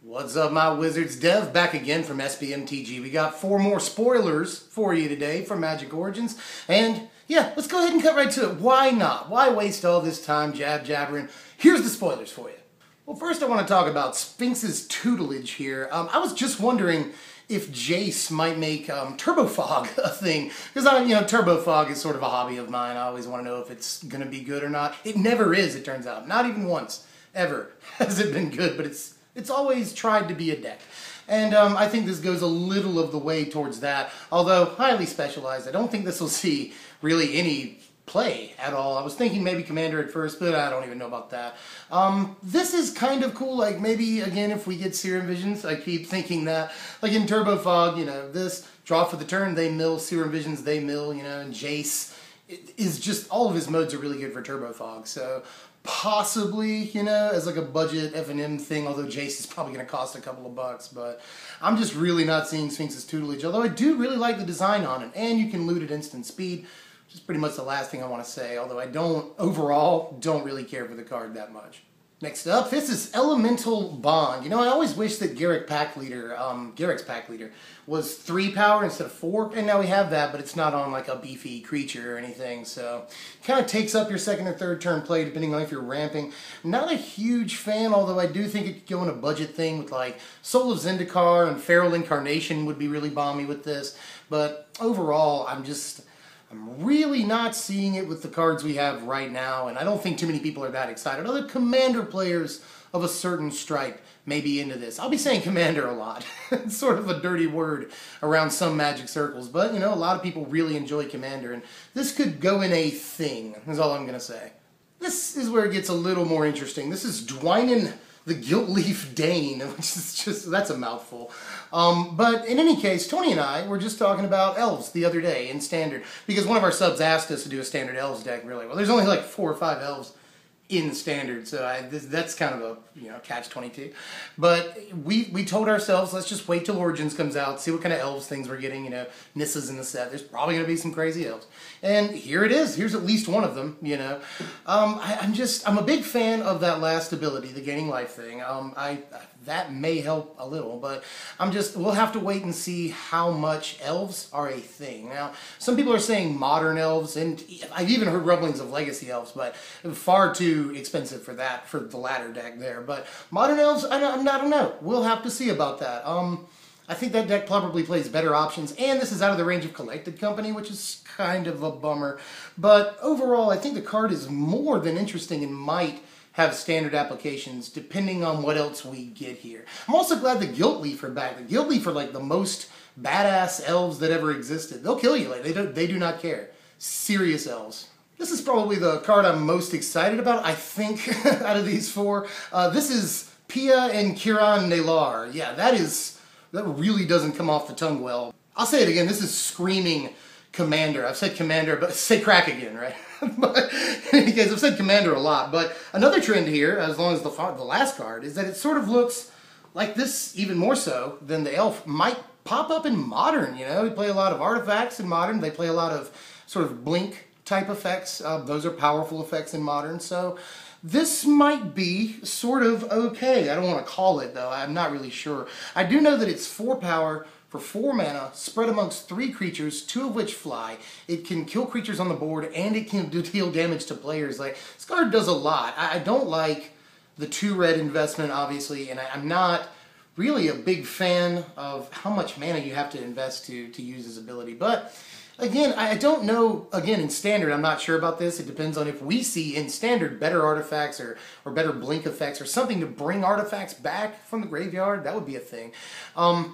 What's up, my wizards? Dev back again from MtG. We got 4 more spoilers for you today from Magic Origins. And yeah, let's go ahead and cut right to it. Why not? Why waste all this time jabbering? Here's the spoilers for you. Well, first I want to talk about Sphinx's tutelage here. I was just wondering if Jace might make Turbo Fog a thing. Because, Turbo Fog is sort of a hobby of mine. I always want to know if it's going to be good or not. It never is, it turns out. Not even once, ever, has it been good, but it's always tried to be a deck. And I think this goes a little of the way towards that, although highly specialized. I don't think this will see really any play at all. I was thinking maybe Commander at first, but I don't even know about that. This is kind of cool, like maybe, again, if we get Serum Visions, I keep thinking that, like in Turbo Fog, this, draw for the turn, they mill, Serum Visions, they mill, and Jace is just, all of his modes are really good for Turbo Fog, so possibly, as like a budget F&M thing, although Jace is probably going to cost a couple of bucks, but I'm just really not seeing Sphinx's tutelage, although I do really like the design on it, and you can loot at instant speed, which is pretty much the last thing I want to say, although I overall don't really care for the card that much. Next up, this is Elemental Bond. I always wish that Garrick's Pack Leader was 3 power instead of 4, and now we have that, but it's not on like a beefy creature or anything, so it kind of takes up your second or third turn play depending on if you're ramping. Not a huge fan, although I do think it could go in a budget thing with like Soul of Zendikar and Feral Incarnation would be really bomby with this, but overall I'm really not seeing it with the cards we have right now, and I don't think too many people are that excited. Other Commander players of a certain stripe may be into this. I'll be saying Commander a lot. It's sort of a dirty word around some Magic circles, but a lot of people really enjoy Commander, and this could go in a thing, is all I'm going to say. This is where it gets a little more interesting. This is Dwynen the Gilt-Leaf Daen, which is that's a mouthful. But in any case, Tony and I were just talking about elves the other day in Standard, because one of our subs asked us to do a Standard elves deck, really. Well, there's only like 4 or 5 elves in Standard, so that's kind of a catch-22. But we told ourselves, let's just wait till Origins comes out, see what kind of elves things we're getting. Nissa's in the set. There's probably going to be some crazy elves, and here it is. Here's at least one of them. I'm a big fan of that last ability, the gaining life thing. That may help a little, but we'll have to wait and see how much elves are a thing. Now, some people are saying modern elves, and I've even heard rumblings of legacy elves, but far too expensive for that, for the latter deck there. But modern elves, I don't know. We'll have to see about that. I think that deck probably plays better options, and this is out of the range of Collected Company, which is kind of a bummer. But overall, I think the card is more than interesting and might have standard applications depending on what else we get here. I'm also glad the Gilt-Leaf are back. The Gilt-Leaf are like the most badass elves that ever existed. They'll kill you. Like, they do not care. Serious elves. This is probably the card I'm most excited about, I think, out of these 4. This is Pia and Kiran Nalaar. Yeah, that really doesn't come off the tongue well. I'll say it again. This is screaming Commander. I've said Commander, but say crack again, right? But in any case, I've said Commander a lot. But another trend here, as long as the last card, is that it sort of looks like this, even more so than the elf, might pop up in Modern. We play a lot of artifacts in Modern. They play a lot of sort of blink type effects. Those are powerful effects in Modern. So this might be sort of okay. I don't want to call it, though. I'm not really sure. I do know that it's 4 power for 4 mana, spread amongst 3 creatures, 2 of which fly. It can kill creatures on the board, and it can deal damage to players. Like, this card does a lot. I don't like the 2 red investment, obviously, and I'm not really a big fan of how much mana you have to invest to use this ability. But again, I don't know, again, in Standard, I'm not sure about this. It depends on if we see in Standard better artifacts or better blink effects or something to bring artifacts back from the graveyard. That would be a thing.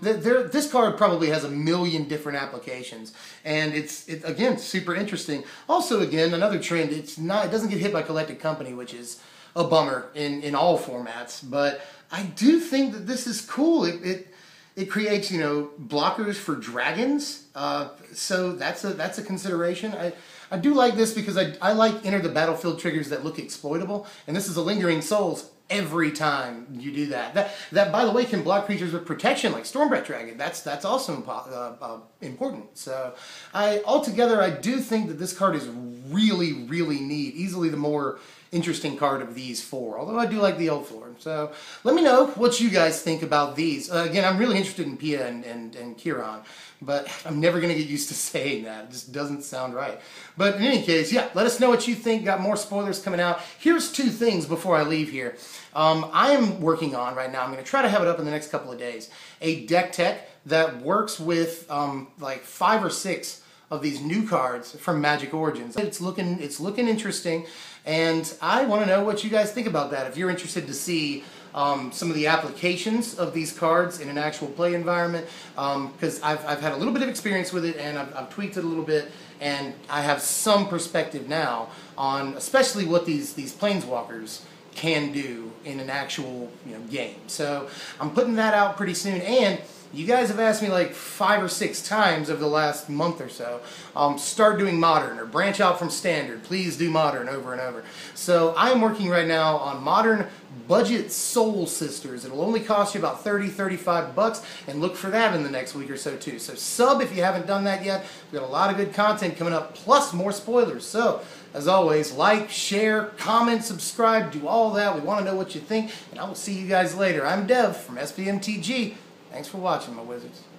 This card probably has a million different applications, and it's again, super interesting. Also, again, another trend, it doesn't get hit by Collected Company, which is a bummer in all formats, but I do think that this is cool. It creates, blockers for dragons, so that's a consideration. I do like this because I like enter the battlefield triggers that look exploitable, and this is a Lingering Souls every time you do that. That by the way, can block creatures with protection like Stormbreath Dragon. That's also important. So altogether, I do think that this card is really, really neat. Easily the more interesting card of these four, although I do like the old form. So let me know what you guys think about these. Again, I'm really interested in Pia and Kiran, but I'm never going to get used to saying that. It just doesn't sound right. But in any case, yeah, let us know what you think. Got more spoilers coming out. Here's two things before I leave here. I am working on right now, I'm going to try to have it up in the next couple of days, a deck tech that works with like 5 or 6 of these new cards from Magic Origins. It's looking interesting, and I want to know what you guys think about that. If you're interested to see some of the applications of these cards in an actual play environment, because I've had a little bit of experience with it, and I've tweaked it a little bit, and I have some perspective now on especially what these planeswalkers can do in an actual game. So I'm putting that out pretty soon, and you guys have asked me like 5 or 6 times over the last month or so, start doing Modern or branch out from Standard. Please do Modern over and over. So I'm working right now on Modern Budget Soul Sisters. It'll only cost you about $30-35, and look for that in the next week or so too. So sub if you haven't done that yet. We've got a lot of good content coming up, plus more spoilers. So as always, like, share, comment, subscribe, do all that. We want to know what you think, and I will see you guys later. I'm Dev from MtG. Thanks for watching, my wizards.